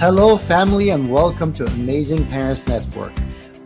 Hello, family, and welcome to Amazing Parents Network.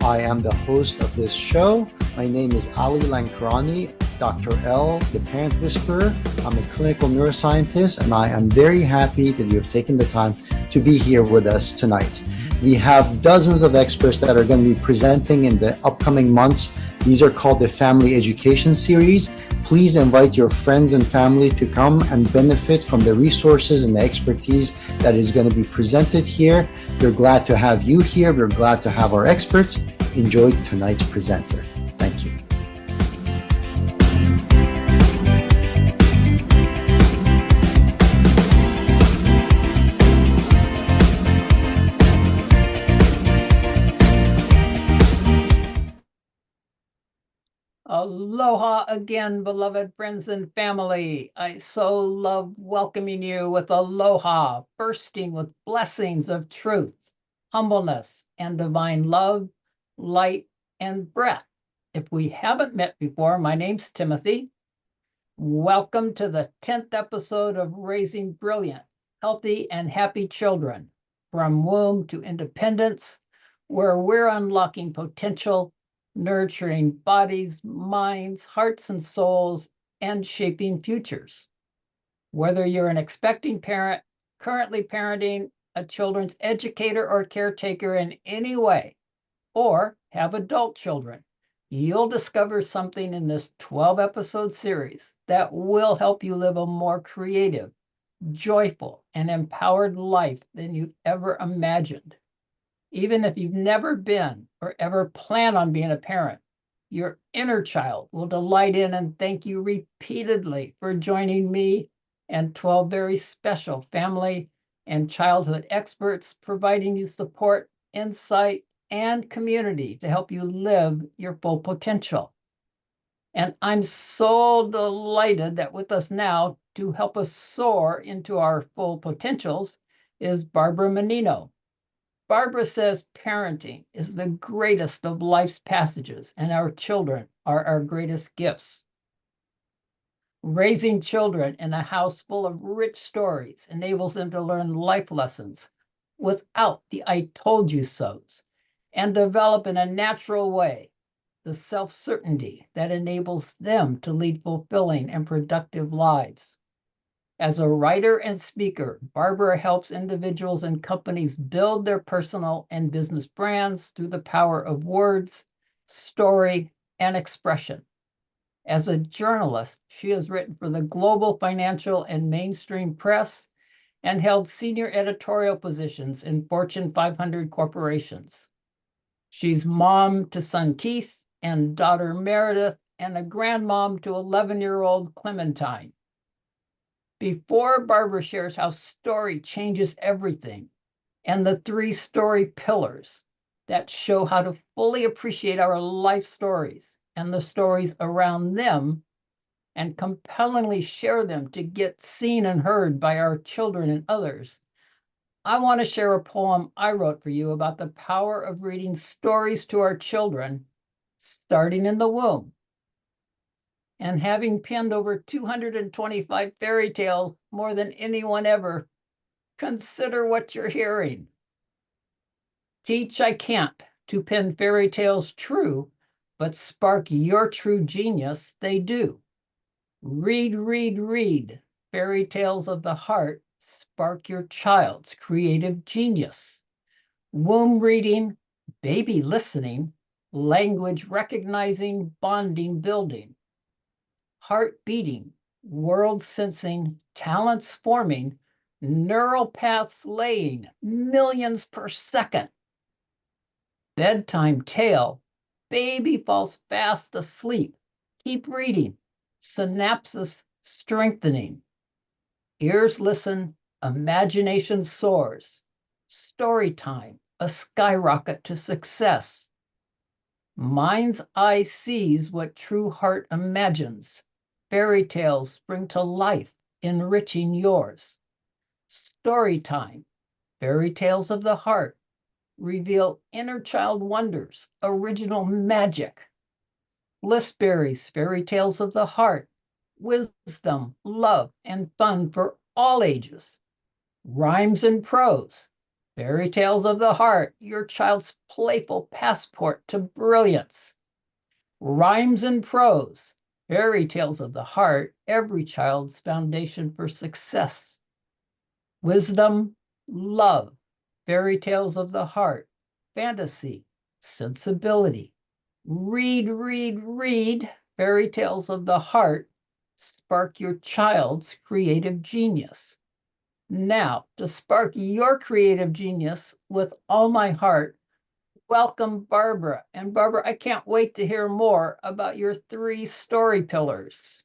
I am the host of this show. My name is Ali Lankrani, Dr. L, the Parent Whisperer. I'm a clinical neuroscientist, and I am very happy that you have taken the time to be here with us tonight. We have dozens of experts that are going to be presenting in the upcoming months. These are called the Family Education Series. Please invite your friends and family to come and benefit from the resources and the expertise that is going to be presented here. We're glad to have you here. We're glad to have our experts. Enjoy tonight's presenter. Thank you. Aloha again, beloved friends and family. I so love welcoming you with aloha, bursting with blessings of truth, humbleness, and divine love, light, and breath. If we haven't met before, my name's Timothy. Welcome to the 10th episode of Raising Brilliant, Healthy, and Happy Children, from womb to independence, where we're unlocking potential, nurturing bodies, minds, hearts, and souls, and shaping futures. Whether you're an expecting parent, currently parenting, a children's educator or caretaker in any way, or have adult children, you'll discover something in this 12-episode series that will help you live a more creative, joyful, and empowered life than you've ever imagined. Even if you've never been or ever plan on being a parent, your inner child will delight in and thank you repeatedly for joining me and 12 very special family and childhood experts, providing you support, insight, and community to help you live your full potential. And I'm so delighted that with us now to help us soar into our full potentials is Barbara Menino. Barbara says parenting is the greatest of life's passages, and our children are our greatest gifts. Raising children in a house full of rich stories enables them to learn life lessons without the I told you so's and develop in a natural way the self-certainty that enables them to lead fulfilling and productive lives. As a writer and speaker, Barbara helps individuals and companies build their personal and business brands through the power of words, story, and expression. As a journalist, she has written for the global financial and mainstream press and held senior editorial positions in Fortune 500 corporations. She's mom to son Keith and daughter Meredith, and a grandmom to 11-year-old Clementine. Before Barbara shares how story changes everything and the 3 story pillars that show how to fully appreciate our life stories and the stories around them and compellingly share them to get seen and heard by our children and others, I want to share a poem I wrote for you about the power of reading stories to our children starting in the womb. And having penned over 225 fairy tales, more than anyone ever, consider what you're hearing. Teach I can't to pen fairy tales true, but spark your true genius, they do. Read, read, read, fairy tales of the heart, spark your child's creative genius. Womb reading, baby listening, language recognizing, bonding building. Heart beating, world sensing, talents forming, neural paths laying, millions per second. Bedtime tale, baby falls fast asleep. Keep reading, synapses strengthening. Ears listen, imagination soars. Story time, a skyrocket to success. Mind's eye sees what true heart imagines. Fairy tales spring to life, enriching yours. Story time, fairy tales of the heart, reveal inner child wonders, original magic. Blissberries, fairy tales of the heart, wisdom, love, and fun for all ages. Rhymes and prose, Fairy tales of the heart, your child's playful passport to brilliance. Rhymes and prose, fairy tales of the heart, every child's foundation for success. Wisdom, love, fairy tales of the heart, fantasy, sensibility. Read, read, read, fairy tales of the heart, spark your child's creative genius. Now, to spark your creative genius with all my heart, welcome Barbara. And Barbara, I can't wait to hear more about your 3 story pillars.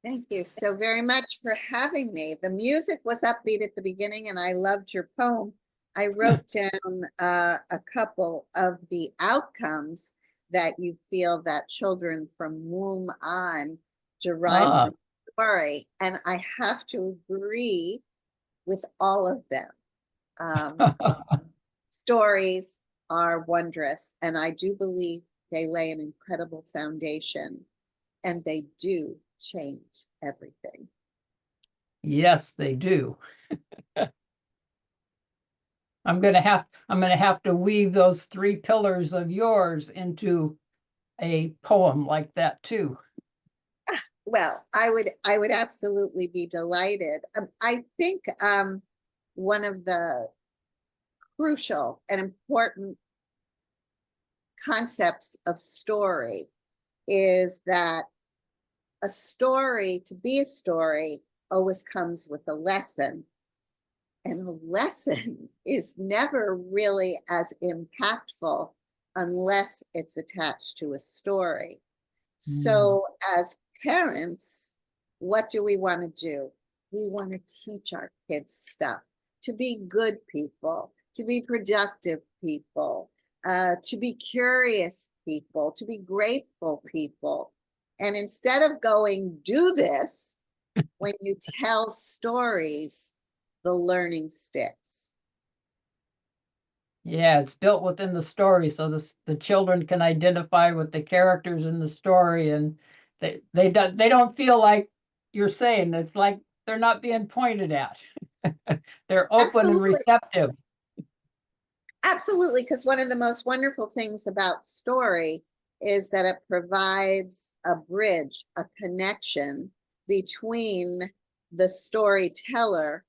Thank you so very much for having me. The music was upbeat at the beginning and I loved your poem. I wrote down a couple of the outcomes that you feel that children from womb on derive from the story. And I have to agree with all of them. Stories are wondrous, and I do believe they lay an incredible foundation, and they do change everything. Yes, they do. I'm gonna have to weave those 3 pillars of yours into a poem like that too. Well, I would absolutely be delighted. I think one of the crucial and important concepts of story is that a story, to be a story, always comes with a lesson. And a lesson is never really as impactful unless it's attached to a story. So as parents, what do we want to do? We want to teach our kids stuff, to be good people, to be productive people, to be curious people, to be grateful people. And instead of going, do this, when you tell stories, the learning sticks. Yeah, it's built within the story so the children can identify with the characters in the story, and they don't feel like you're saying it's like they're not being pointed at. They're open and Absolutely. receptive. Absolutely, because one of the most wonderful things about story is that it provides a bridge, a connection between the storyteller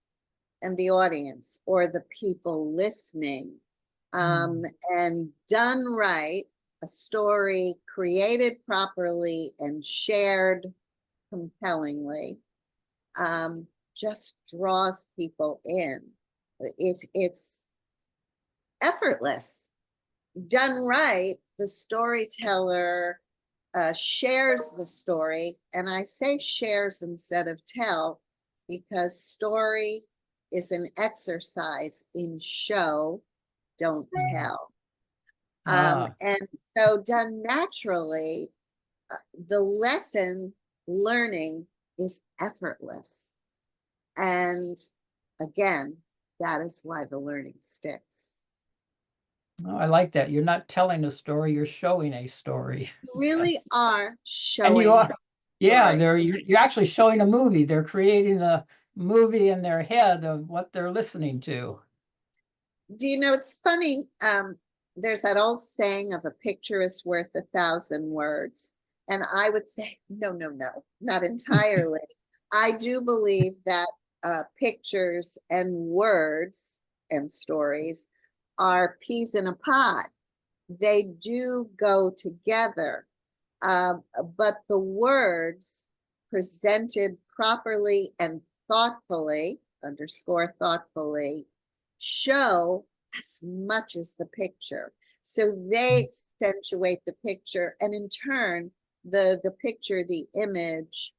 and the audience or the people listening. And done right, a story created properly and shared compellingly just draws people in. It's effortless. Done right, the storyteller shares the story, and I say shares instead of tell because story is an exercise in show, don't tell. And so done naturally, the lesson learning is effortless. And again, that is why the learning sticks. Oh, I like that. You're not telling a story, you're showing a story. You really are And showing. you are. Yeah, story. you're actually showing a movie. They're creating a movie in their head of what they're listening to. Do you know, it's funny, there's that old saying of a picture is worth 1,000 words. And I would say, no, not entirely. I do believe that pictures and words and stories are peas in a pod. They do go together. But the words presented properly and thoughtfully, underscore thoughtfully, show as much as the picture. So they accentuate the picture, and in turn, the picture, the image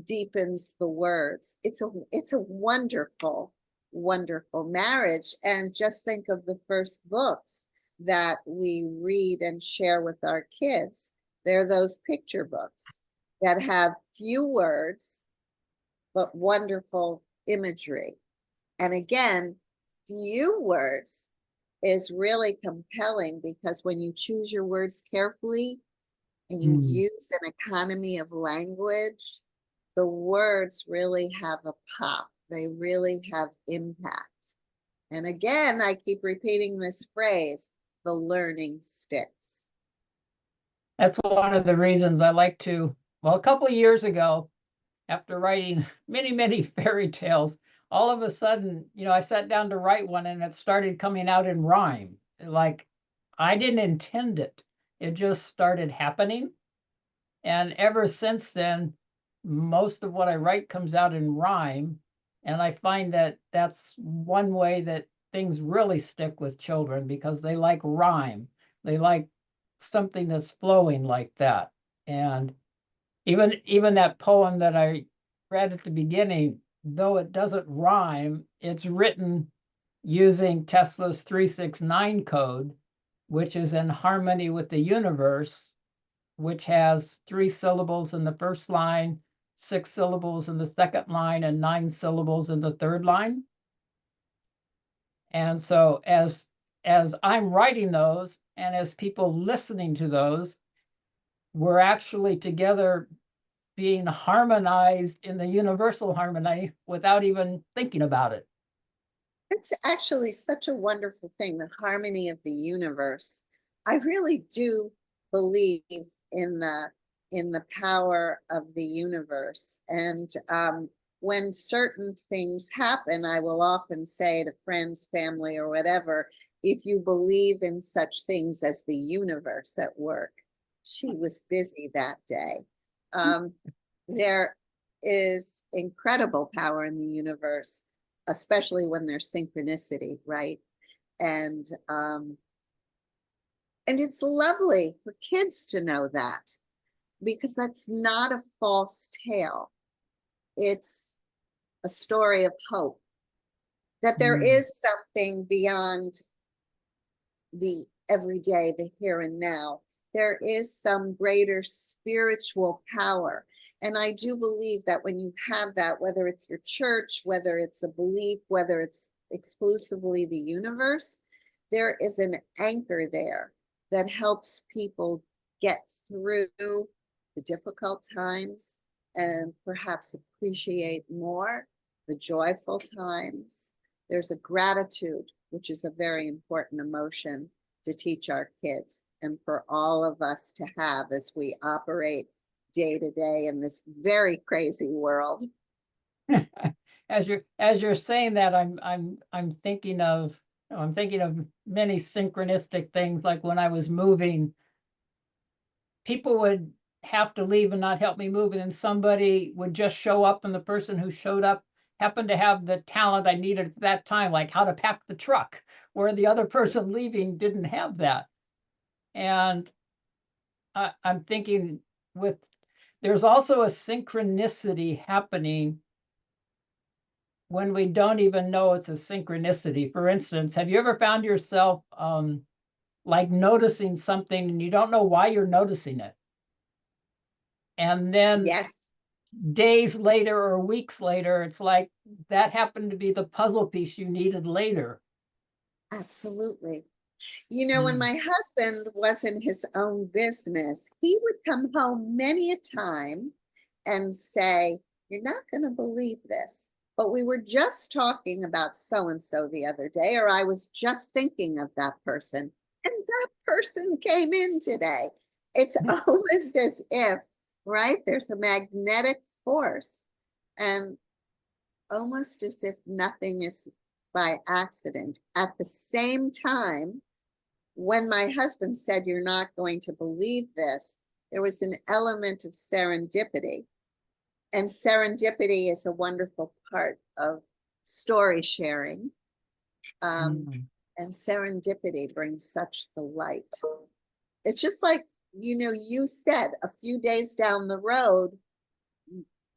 deepens the words. It's a wonderful, wonderful marriage. And just think of the first books that we read and share with our kids. They're those picture books that have few words, but wonderful imagery. And again, few words is really compelling because when you choose your words carefully and you use an economy of language, the words really have a pop. They really have impact. And again, I keep repeating this phrase, the learning sticks. That's one of the reasons I like to, well, a couple of years ago, after writing many, many fairy tales, all of a sudden, I sat down to write one and it started coming out in rhyme. Like I didn't intend it. It just started happening. And ever since then, most of what I write comes out in rhyme. And I find that that's one way that things really stick with children because they like rhyme. They like something that's flowing like that. And even that poem that I read at the beginning, though it doesn't rhyme, it's written using Tesla's 369 code, which is in harmony with the universe, which has 3 syllables in the first line, 6 syllables in the second line, and 9 syllables in the third line. And so as I'm writing those and as people listening to those, we're actually together being harmonized in the universal harmony without even thinking about it. It's actually such a wonderful thing, the harmony of the universe. I really do believe in the power of the universe. And when certain things happen, I will often say to friends, family, or whatever, if you believe in such things as the universe at work, she was busy that day. There is incredible power in the universe, especially when there's synchronicity, right? And it's lovely for kids to know that, because that's not a false tale. It's a story of hope, that there is something beyond the everyday, the here and now. There is some greater spiritual power. And I do believe that when you have that, whether it's your church, whether it's a belief, whether it's exclusively the universe, there is an anchor there that helps people get through the difficult times and perhaps appreciate more the joyful times. There's a gratitude, which is a very important emotion to teach our kids and for all of us to have as we operate day to day in this very crazy world. As you're saying that, I'm thinking of many synchronistic things. Like when I was moving, people would have to leave and not help me move, and then somebody would just show up, and the person who showed up happened to have the talent I needed at that time, like how to pack the truck, where the other person leaving didn't have that. And I'm thinking there's also a synchronicity happening when we don't even know it's a synchronicity. For instance, have you ever found yourself like noticing something and you don't know why you're noticing it? And then Yes, days later or weeks later, it's like that happened to be the puzzle piece you needed later. absolutely. You know, when my husband was in his own business, he would come home many a time and say, "You're not going to believe this, but we were just talking about so and so the other day, or I was just thinking of that person, and that person came in today." It's almost as if, right, there's a magnetic force, and almost as if nothing is by accident. At the same time, when my husband said, "You're not going to believe this," there was an element of serendipity. And serendipity is a wonderful part of story sharing. And serendipity brings such delight. It's just like, you said a few days down the road,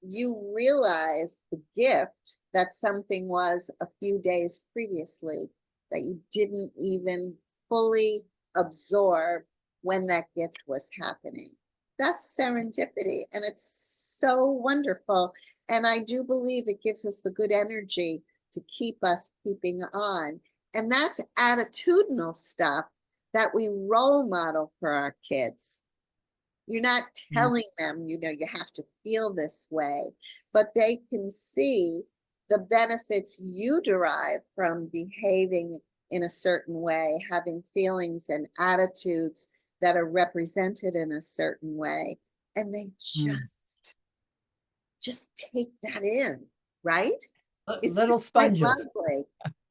you realize the gift that something was a few days previously that you didn't even fully absorb when that gift was happening. That's serendipity, and it's so wonderful. And I do believe it gives us the good energy to keep us keeping on. And that's attitudinal stuff that we role model for our kids. You're not telling them, you have to feel this way, but they can see the benefits you derive from behaving in a certain way, having feelings and attitudes that are represented in a certain way, and they Mm. just take that in, right? It's Little just quite sponges. lovely.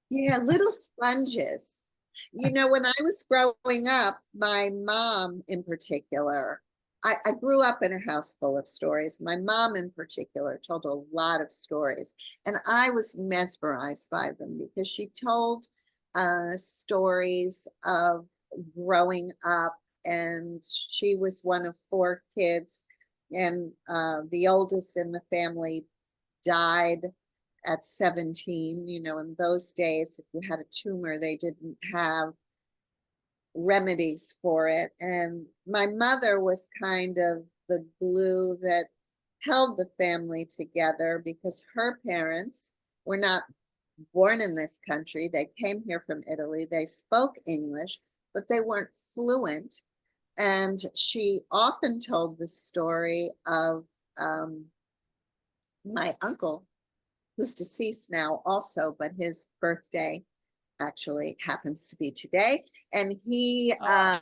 Yeah, little sponges. You know, when I was growing up, my mom in particular, I grew up in a house full of stories. My mom in particular told a lot of stories, and I was mesmerized by them because she told stories of growing up, and she was one of four kids, and the oldest in the family died at 17. You know, in those days, if you had a tumor, they didn't have remedies for it. And my mother was kind of the glue that held the family together because her parents were not born in this country. They came here from Italy. They spoke English, but they weren't fluent. And she often told the story of my uncle, who's deceased now also, but his birthday actually happens to be today. And he Oh,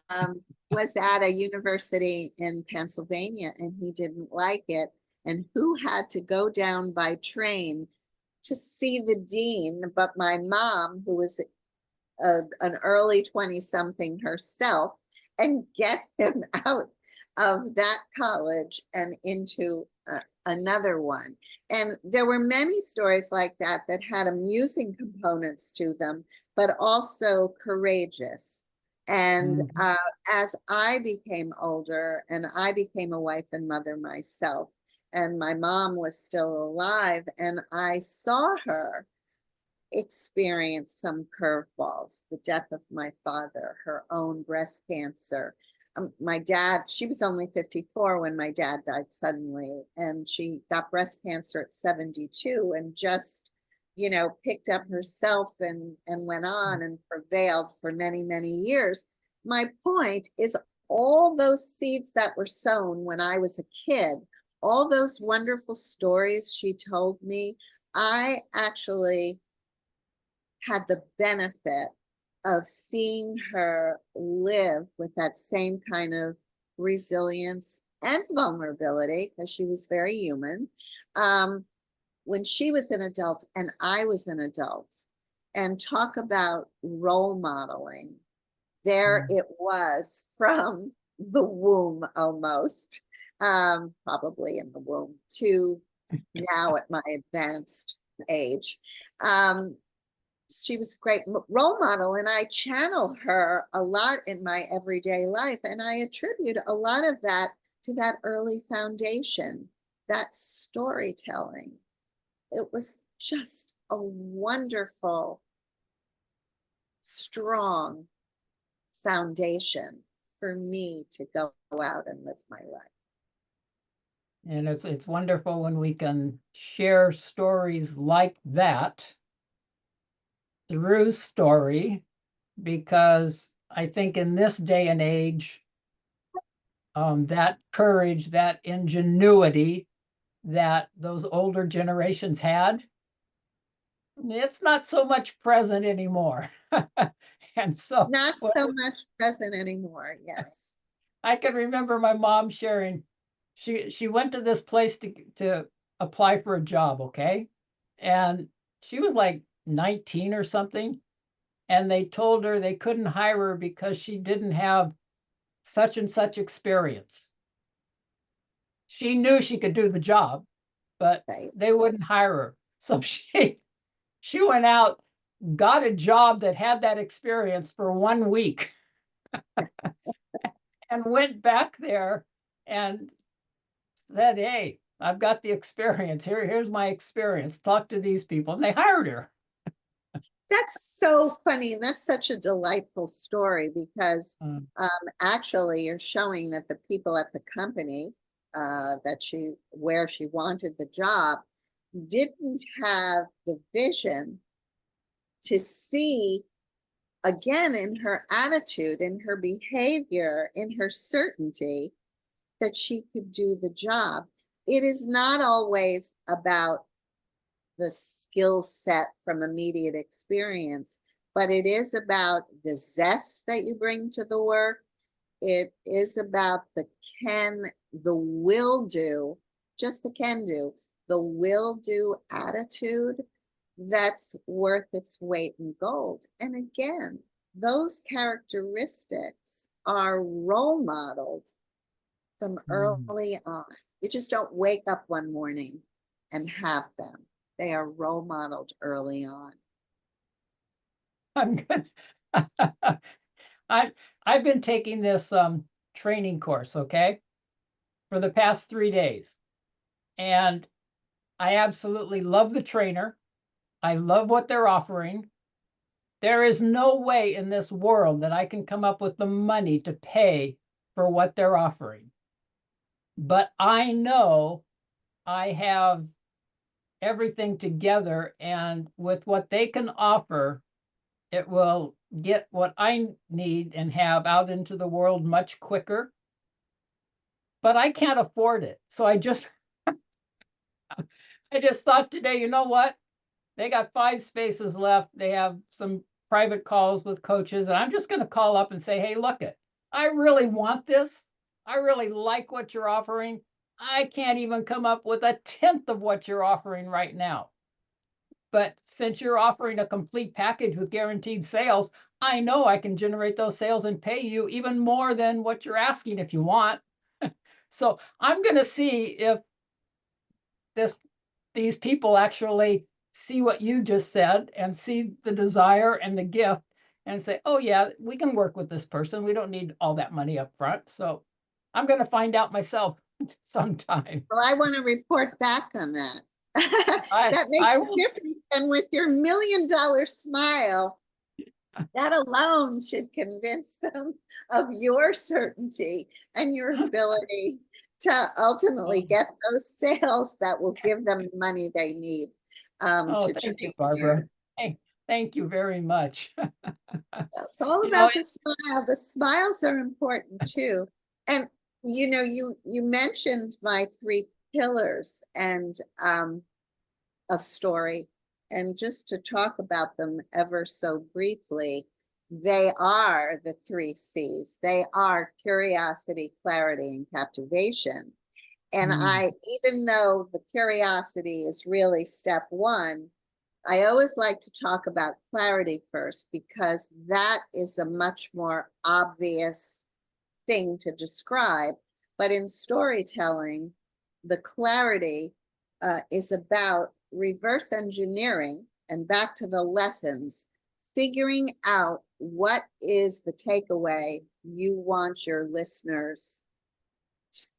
was at a university in Pennsylvania, and he didn't like it. And who had to go down by train to see the dean but my mom, who was an early 20-something herself, and get him out of that college and into another one. And there were many stories like that that had amusing components to them, but also courageous. And mhm. as I became older and I became a wife and mother myself, and my mom was still alive, and I saw her experience some curveballs, the death of my father, her own breast cancer. My dad, she was only 54 when my dad died suddenly, and she got breast cancer at 72 and just, you know, picked up herself and went on and prevailed for many, many years. My point is, all those seeds that were sown when I was a kid, all those wonderful stories she told me, I actually had the benefit of seeing her live with that same kind of resilience and vulnerability, because she was very human, when she was an adult and I was an adult. And talk about role modeling. There Mm. it was from the womb almost, probably in the womb, to now at my advanced age. She was a great role model, and I channel her a lot in my everyday life, and I attribute a lot of that to that early foundation, that storytelling. It was just a wonderful, strong foundation for me to go out and live my life. And it's wonderful when we can share stories like that through story, because I think in this day and age, that courage, that ingenuity that those older generations had, it's not so much present anymore. And so Not well, so much present anymore, yes. I can remember my mom sharing, she went to this place to apply for a job, okay? And she was like 19 or something, and they told her they couldn't hire her because she didn't have such and such experience. She knew she could do the job, but Right. they wouldn't hire her. So she went out, got a job that had that experience for 1 week, and went back there and said, "Hey, I've got the experience. Here's my experience. Talk to these people." And they hired her. That's so funny. That's such a delightful story because Mm. actually you're showing that the people at the company where she wanted the job didn't have the vision to see, again, in her attitude, in her behavior, in her certainty, that she could do the job. It is not always about the skill set from immediate experience, but it is about the zest that you bring to the work. It is about the will do, just the can do, the will do attitude that's worth its weight in gold. And again, those characteristics are role modeled from early on. You just don't wake up one morning and have them. They are role modeled early on. I'm good. I've been taking this training course, okay, for the past 3 days. And I absolutely love the trainer. I love what they're offering. There is no way in this world that I can come up with the money to pay for what they're offering. But I know I have everything together, and with what they can offer, it will get what I need and have out into the world much quicker. But I can't afford it. So I just thought today, you know what? They got 5 spaces left. They have some private calls with coaches, and I'm just going to call up and say, hey, look it, I really want this. I really like what you're offering. I can't even come up with a tenth of what you're offering right now. But since you're offering a complete package with guaranteed sales, I know I can generate those sales and pay you even more than what you're asking if you want. So I'm going to see if these people actually see what you just said and see the desire and the gift and say, oh yeah, we can work with this person. We don't need all that money up front. So I'm going to find out myself sometime. Well, I want to report back on that. That makes I a will. difference. And with your $1 million smile, that alone should convince them of your certainty and your ability to ultimately get those sales that will give them the money they need Oh, to thank you, treat Barbara. Hey, thank you very much. It's all You know, about the smile. The smiles are important too. And you know, you mentioned my 3 pillars and of story. And just to talk about them ever so briefly, they are the 3 C's. They are curiosity, clarity, and captivation. And even though the curiosity is really step 1, I always like to talk about clarity first, because that is a much more obvious thing to describe. But in storytelling, the clarity is about reverse engineering and back to the lessons, figuring out what is the takeaway you want your listeners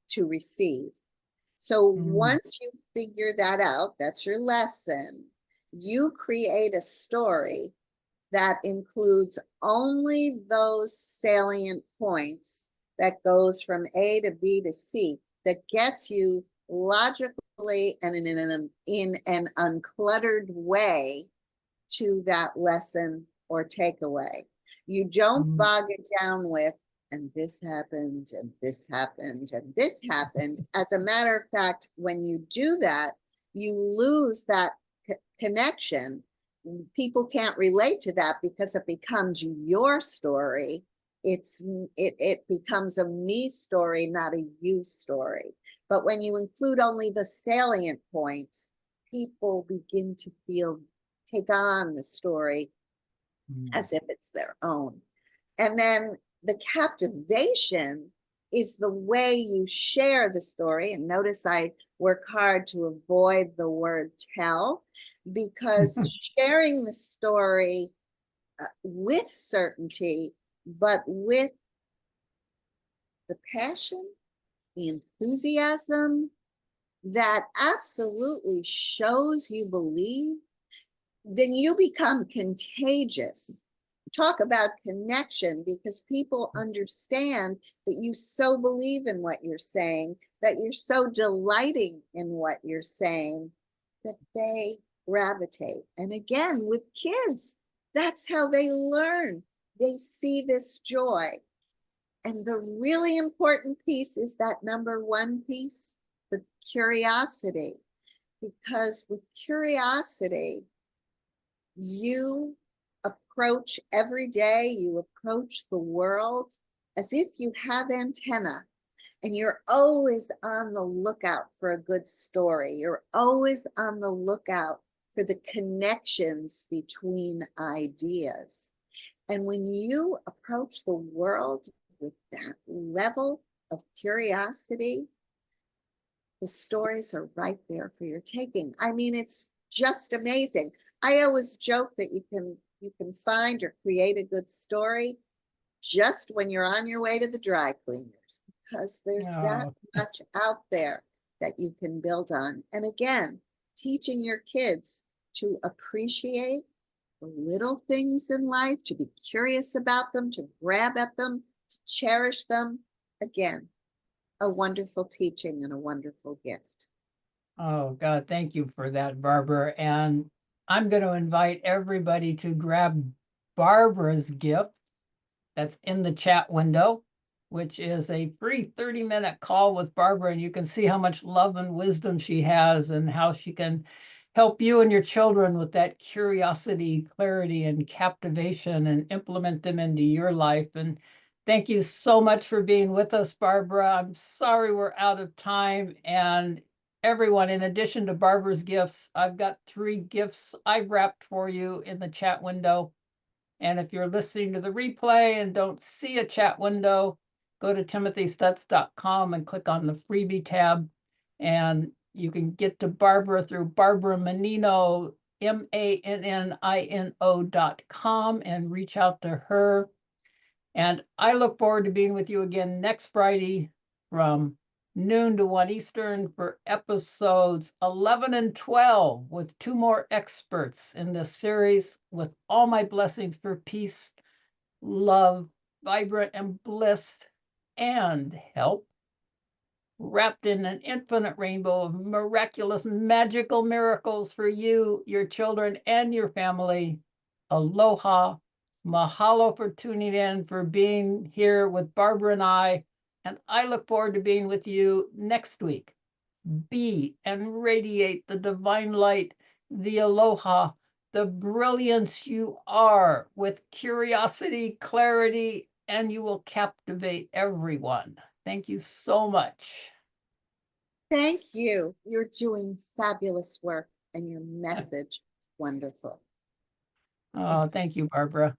to receive. So once you figure that out, that's your lesson, you create a story that includes only those salient points that goes from A to B to C, that gets you logically and in an uncluttered way to that lesson or takeaway. You don't bog it down with, and this happened, and this happened, and this happened. As a matter of fact, when you do that, you lose that connection. People can't relate to that because it becomes your story. It becomes a me story, not a you story. But when you include only the salient points, people begin to take on the story as if it's their own. And then the captivation is the way you share the story. And notice I work hard to avoid the word tell, because sharing the story with certainty, but with the passion, the enthusiasm that absolutely shows you believe, then you become contagious. Talk about connection, because people understand that you so believe in what you're saying, that you're so delighting in what you're saying, that they gravitate. And again, with kids, that's how they learn. They see this joy. And the really important piece is that number 1 piece, the curiosity. because with curiosity, you approach every day, you approach the world as if you have antenna, and you're always on the lookout for a good story. You're always on the lookout for the connections between ideas. And when you approach the world with that level of curiosity, the stories are right there for your taking. I mean, it's just amazing. I always joke that you can find or create a good story just when you're on your way to the dry cleaners, because there's that Oh, much out there that you can build on. And again, teaching your kids to appreciate the little things in life, to be curious about them, to grab at them, to cherish them. Again, a wonderful teaching and a wonderful gift. oh God, thank you for that, Barbara. And I'm going to invite everybody to grab Barbara's gift that's in the chat window, which is a free 30-minute call with Barbara. And you can see how much love and wisdom she has and how she can help you and your children with that curiosity, clarity, and captivation and implement them into your life. And thank you so much for being with us, Barbara. I'm sorry we're out of time. And everyone, in addition to Barbara's gifts, I've got 3 gifts I've wrapped for you in the chat window. And if you're listening to the replay and don't see a chat window, go to timothystuetz.com and click on the freebie tab. And you can get to Barbara through Barbara Menino, MANNINO.com, and reach out to her. And I look forward to being with you again next Friday from noon to 1 Eastern for episodes 11 and 12 with 2 more experts in this series, with all my blessings for peace, love, vibrant and bliss, and help, wrapped in an infinite rainbow of miraculous, magical miracles for you, your children, and your family. Aloha. Mahalo for tuning in, for being here with Barbara and I. And I look forward to being with you next week. Be and radiate the divine light, the aloha, the brilliance you are, with curiosity, clarity, and you will captivate everyone. Thank you so much. Thank you. You're doing fabulous work, and your message is wonderful. Oh, thank you, Barbara.